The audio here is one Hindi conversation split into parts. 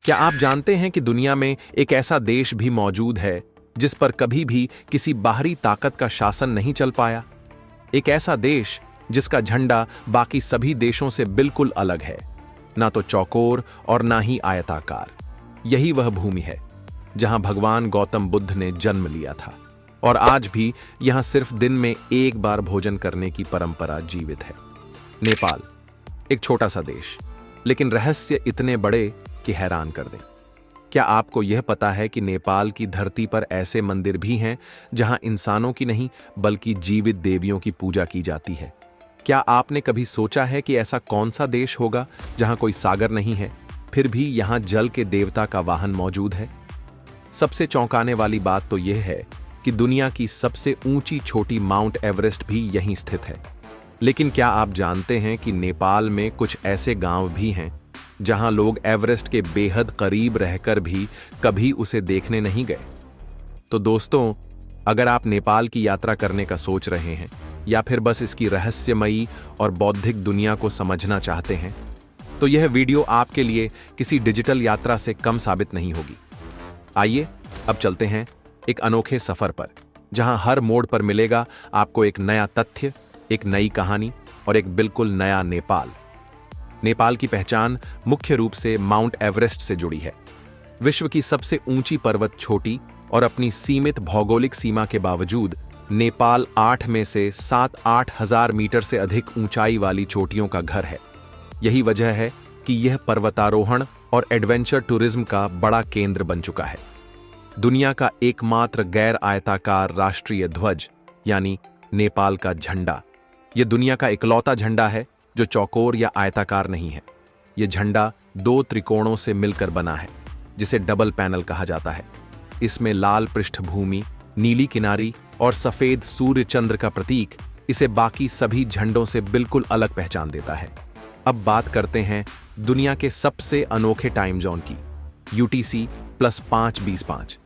क्या आप जानते हैं कि दुनिया में एक ऐसा देश भी मौजूद है जिस पर कभी भी किसी बाहरी ताकत का शासन नहीं चल पाया? एक ऐसा देश जिसका झंडा बाकी सभी देशों से बिल्कुल अलग है, ना तो चौकोर और ना ही आयताकार। यही वह भूमि है जहां भगवान गौतम बुद्ध ने जन्म लिया था और आज भी यहां सिर्फ दिन में एक बार भोजन करने की परंपरा जीवित है। नेपाल, एक छोटा सा देश, लेकिन रहस्य इतने बड़े कि हैरान कर दें। क्या आपको यह पता है कि नेपाल की धरती पर ऐसे मंदिर भी हैं जहां इंसानों की नहीं बल्कि जीवित देवियों की पूजा की जाती है? क्या आपने कभी सोचा है कि ऐसा कौन सा देश होगा जहां कोई सागर नहीं है, फिर भी यहां जल के देवता का वाहन मौजूद है? सबसे चौंकाने वाली बात तो यह है कि दुनिया की सबसे ऊंची छोटी माउंट एवरेस्ट भी यहीं स्थित है। लेकिन क्या आप जानते हैं कि नेपाल में कुछ ऐसे गांव भी हैं जहां लोग एवरेस्ट के बेहद करीब रहकर भी कभी उसे देखने नहीं गए? तो दोस्तों, अगर आप नेपाल की यात्रा करने का सोच रहे हैं या फिर बस इसकी रहस्यमयी और बौद्धिक दुनिया को समझना चाहते हैं, तो यह वीडियो आपके लिए किसी डिजिटल यात्रा से कम साबित नहीं होगी। आइए अब चलते हैं एक अनोखे सफर पर, जहां हर मोड़ पर मिलेगा आपको एक नया तथ्य, एक नई कहानी और एक बिल्कुल नया नेपाल। नेपाल की पहचान मुख्य रूप से माउंट एवरेस्ट से जुड़ी है। विश्व की सबसे ऊंची पर्वत छोटी और अपनी सीमित भौगोलिक सीमा के बावजूद नेपाल 8 में से 7-8 हजार मीटर से अधिक ऊंचाई वाली चोटियों का घर है। यही वजह है कि यह पर्वतारोहण और एडवेंचर टूरिज्म का बड़ा केंद्र बन चुका है। दुनिया का एकमात्र गैर आयताकार राष्ट्रीय ध्वज यानी नेपाल का झंडा, यह दुनिया का इकलौता झंडा है जो चौकोर या आयताकार नहीं है। यह झंडा 2 त्रिकोणों से मिलकर बना है, जिसे डबल पैनल कहा जाता है। इसमें लाल पृष्ठभूमि, नीली किनारी और सफेद सूर्य चंद्र का प्रतीक इसे बाकी सभी झंडों से बिल्कुल अलग पहचान देता है। अब बात करते हैं दुनिया के सबसे अनोखे टाइम जोन की, UTC +5-20-5।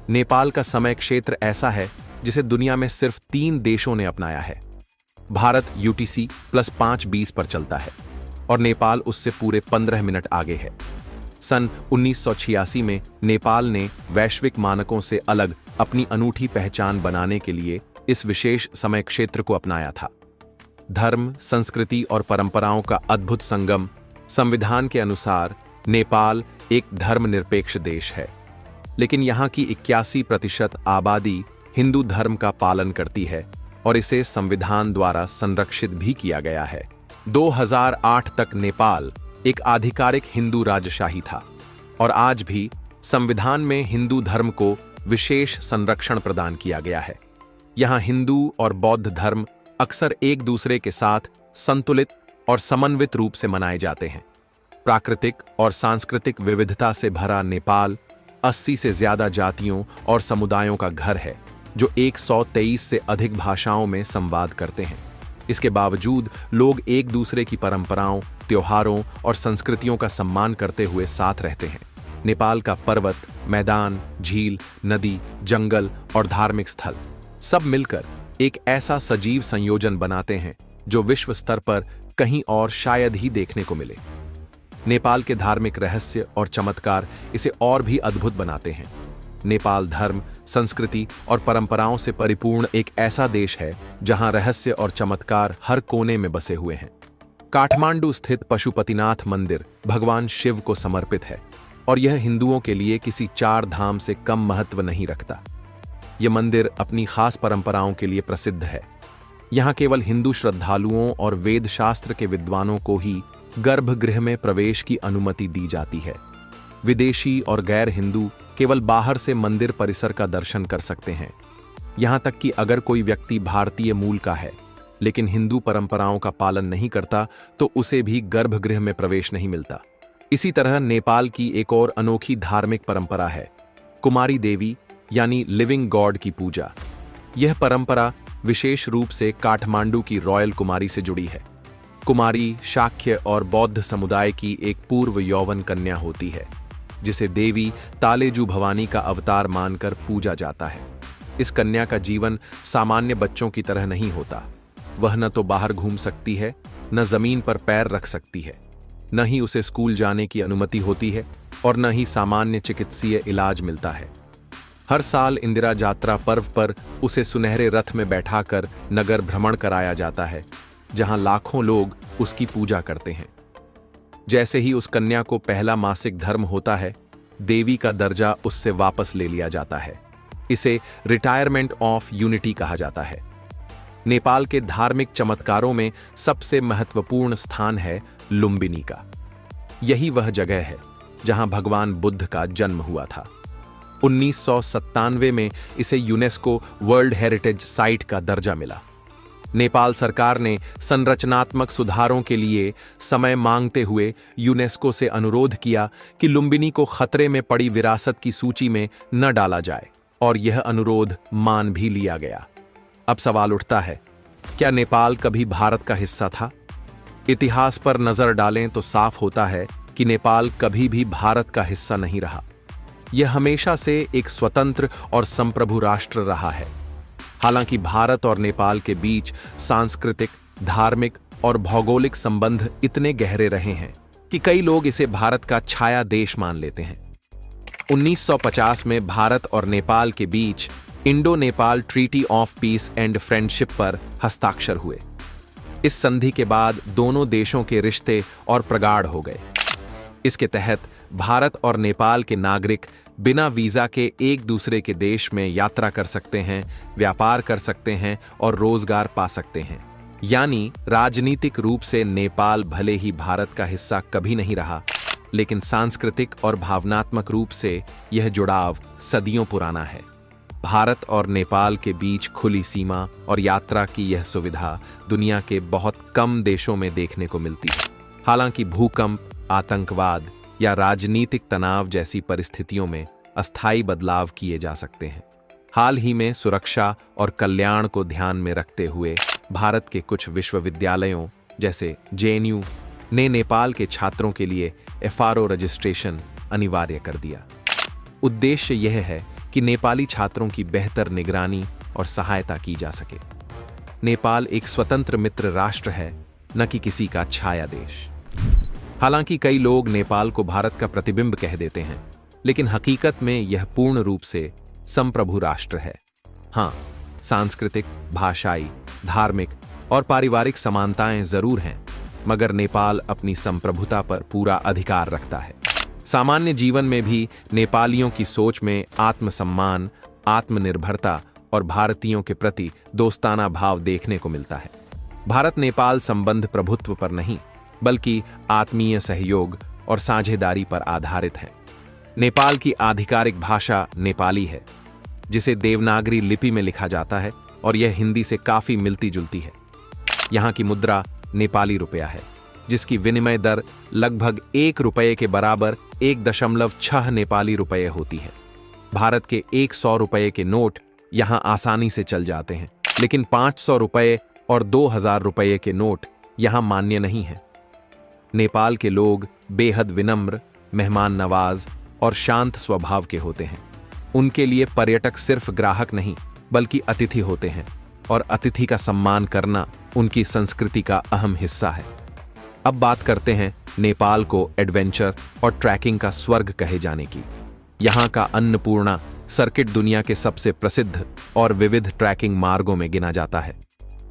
नेपाल का समय क्षेत्र ऐसा है जिसे दुनिया में सिर्फ 3 देशों ने अपनाया है। भारत UTC +5-20 पर चलता है और नेपाल उससे पूरे 15 मिनट आगे है। सन 1986 में नेपाल ने वैश्विक मानकों से अलग अपनी अनूठी पहचान बनाने के लिए इस विशेष समय क्षेत्र को अपनाया था। धर्म, संस्कृति और परंपराओं का अद्भुत संगम। संविधान के अनुसार नेपाल एक धर्मनिरपेक्ष देश है, लेकिन यहाँ की 81% आबादी हिंदू धर्म का पालन करती है और इसे संविधान द्वारा संरक्षित भी किया गया है। 2008 तक नेपाल एक आधिकारिक हिंदू राजशाही था और आज भी संविधान में हिंदू धर्म को विशेष संरक्षण प्रदान किया गया है। यहाँ हिंदू और बौद्ध धर्म अक्सर एक दूसरे के साथ संतुलित और समन्वित रूप से मनाए जाते हैं। प्राकृतिक और सांस्कृतिक विविधता से भरा नेपाल 80 से ज्यादा जातियों और समुदायों का घर है, जो 123 से अधिक भाषाओं में संवाद करते हैं। इसके बावजूद लोग एक दूसरे की परंपराओं, त्योहारों और संस्कृतियों का सम्मान करते हुए साथ रहते हैं। नेपाल का पर्वत, मैदान, झील, नदी, जंगल और धार्मिक स्थल सब मिलकर एक ऐसा सजीव संयोजन बनाते हैं जो विश्व स्तर पर कहीं और शायद ही देखने को मिले। नेपाल के धार्मिक रहस्य और चमत्कार इसे और भी अद्भुत बनाते हैं। नेपाल धर्म, संस्कृति और परंपराओं से परिपूर्ण एक ऐसा देश है जहां रहस्य और चमत्कार हर कोने में बसे हुए हैं। काठमांडू स्थित पशुपतिनाथ मंदिर भगवान शिव को समर्पित है और यह हिंदुओं के लिए किसी 4 धाम से कम महत्व नहीं रखता। यह मंदिर अपनी खास परंपराओं के लिए प्रसिद्ध है। यहाँ केवल हिंदू श्रद्धालुओं और वेद शास्त्र के विद्वानों को ही गर्भगृह में प्रवेश की अनुमति दी जाती है। विदेशी और गैर हिंदू केवल बाहर से मंदिर परिसर का दर्शन कर सकते हैं। यहाँ तक कि अगर कोई व्यक्ति भारतीय मूल का है लेकिन हिंदू परंपराओं का पालन नहीं करता तो उसे भी गर्भगृह में प्रवेश नहीं मिलता। इसी तरह नेपाल की एक और अनोखी धार्मिक परंपरा है कुमारी देवी यानी लिविंग गॉड की पूजा। यह परंपरा विशेष रूप से काठमांडू की रॉयल कुमारी से जुड़ी है। कुमारी शाक्य और बौद्ध समुदाय की एक पूर्व यौवन कन्या होती है जिसे देवी तालेजू भवानी का अवतार मानकर पूजा जाता है। इस कन्या का जीवन सामान्य बच्चों की तरह नहीं होता। वह न तो बाहर घूम सकती है, न जमीन पर पैर रख सकती है, न ही उसे स्कूल जाने की अनुमति होती है और न ही सामान्य चिकित्सीय इलाज मिलता है। हर साल इंदिरा यात्रा पर्व पर उसे सुनहरे रथ में बैठाकर नगर भ्रमण कराया जाता है, जहां लाखों लोग उसकी पूजा करते हैं। जैसे ही उस कन्या को पहला मासिक धर्म होता है, देवी का दर्जा उससे वापस ले लिया जाता है। इसे रिटायरमेंट ऑफ यूनिटी कहा जाता है। नेपाल के धार्मिक चमत्कारों में सबसे महत्वपूर्ण स्थान है लुम्बिनी का। यही वह जगह है जहां भगवान बुद्ध का जन्म हुआ था। 1997 में इसे यूनेस्को वर्ल्ड हेरिटेज साइट का दर्जा मिला। नेपाल सरकार ने संरचनात्मक सुधारों के लिए समय मांगते हुए यूनेस्को से अनुरोध किया कि लुम्बिनी को खतरे में पड़ी विरासत की सूची में न डाला जाए, और यह अनुरोध मान भी लिया गया। अब सवाल उठता है, क्या नेपाल कभी भारत का हिस्सा था? इतिहास पर नजर डालें तो साफ होता है कि नेपाल कभी भी भारत का हिस्सा नहीं रहा। यह हमेशा से एक स्वतंत्र और संप्रभु राष्ट्र रहा है। हालांकि भारत और नेपाल के बीच सांस्कृतिक, धार्मिक और भौगोलिक संबंध इतने गहरे रहे हैं कि कई लोग इसे भारत का छाया देश मान लेते हैं। 1950 में भारत और नेपाल के बीच Indo Nepal treaty of peace and friendship पर हस्ताक्षर हुए। इस संधि के बाद दोनों देशों के रिश्ते और प्रगाढ़ हो गए। इसके तहत भारत और नेपाल के नागरिक बिना वीजा के एक दूसरे के देश में यात्रा कर सकते हैं, व्यापार कर सकते हैं और रोजगार पा सकते हैं। यानी राजनीतिक रूप से नेपाल भले ही भारत का हिस्सा कभी नहीं रहा, लेकिन सांस्कृतिक और भावनात्मक रूप से यह जुड़ाव सदियों पुराना है। भारत और नेपाल के बीच खुली सीमा और यात्रा की यह सुविधा दुनिया के बहुत कम देशों में देखने को मिलती है। हालांकि भूकंप, आतंकवाद या राजनीतिक तनाव जैसी परिस्थितियों में अस्थायी बदलाव किए जा सकते हैं। हाल ही में सुरक्षा और कल्याण को ध्यान में रखते हुए भारत के कुछ विश्वविद्यालयों जैसे JNU ने नेपाल के छात्रों के लिए FRO रजिस्ट्रेशन अनिवार्य कर दिया। उद्देश्य यह है कि नेपाली छात्रों की बेहतर निगरानी और सहायता की जा सके। नेपाल एक स्वतंत्र मित्र राष्ट्र है, न कि किसी का छाया देश। हालांकि कई लोग नेपाल को भारत का प्रतिबिंब कह देते हैं, लेकिन हकीकत में यह पूर्ण रूप से संप्रभु राष्ट्र है। हाँ, सांस्कृतिक, भाषाई, धार्मिक और पारिवारिक समानताएं जरूर हैं, मगर नेपाल अपनी संप्रभुता पर पूरा अधिकार रखता है। सामान्य जीवन में भी नेपालियों की सोच में आत्मसम्मान, आत्मनिर्भरता और भारतीयों के प्रति दोस्ताना भाव देखने को मिलता है। भारत नेपाल संबंध प्रभुत्व पर नहीं, बल्कि आत्मीय सहयोग और साझेदारी पर आधारित है। नेपाल की आधिकारिक भाषा नेपाली है, जिसे देवनागरी लिपि में लिखा जाता है और यह हिंदी से काफी मिलती जुलती है। यहाँ की मुद्रा नेपाली रुपया है, जिसकी विनिमय दर लगभग 1 रुपये के बराबर 1.6 नेपाली रुपये होती है। भारत के 100 रुपये के नोट यहाँ आसानी से चल जाते हैं, लेकिन 500 रुपये और 2000 रुपये के नोट यहाँ मान्य नहीं है। नेपाल के लोग बेहद विनम्र, मेहमान नवाज और शांत स्वभाव के होते हैं। उनके लिए पर्यटक सिर्फ ग्राहक नहीं, बल्कि अतिथि होते हैं, और अतिथि का सम्मान करना उनकी संस्कृति का अहम हिस्सा है। अब बात करते हैं नेपाल को एडवेंचर और ट्रैकिंग का स्वर्ग कहे जाने की। यहाँ का अन्नपूर्णा सर्किट दुनिया के सबसे प्रसिद्ध और विविध ट्रैकिंग मार्गों में गिना जाता है।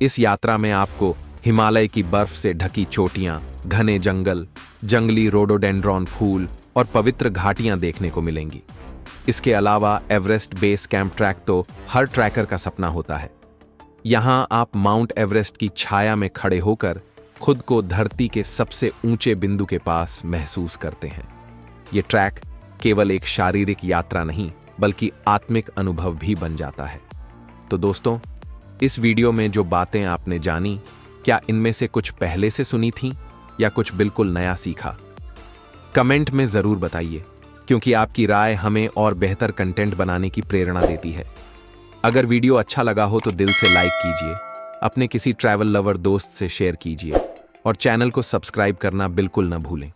इस यात्रा में आपको हिमालय की बर्फ से ढकी चोटियां, घने जंगल, जंगली रोडोडेंड्रॉन फूल और पवित्र घाटियां देखने को मिलेंगी। इसके अलावा एवरेस्ट बेस कैंप ट्रैक तो हर ट्रैकर का सपना होता है। यहां आप माउंट एवरेस्ट की छाया में खड़े होकर खुद को धरती के सबसे ऊंचे बिंदु के पास महसूस करते हैं। ये ट्रैक केवल एक शारीरिक यात्रा नहीं, बल्कि आत्मिक अनुभव भी बन जाता है। तो दोस्तों, इस वीडियो में जो बातें आपने जानी, क्या इनमें से कुछ पहले से सुनी थीं या कुछ बिल्कुल नया सीखा? कमेंट में जरूर बताइए, क्योंकि आपकी राय हमें और बेहतर कंटेंट बनाने की प्रेरणा देती है। अगर वीडियो अच्छा लगा हो तो दिल से लाइक कीजिए, अपने किसी ट्रैवल लवर दोस्त से शेयर कीजिए और चैनल को सब्सक्राइब करना बिल्कुल न भूलें।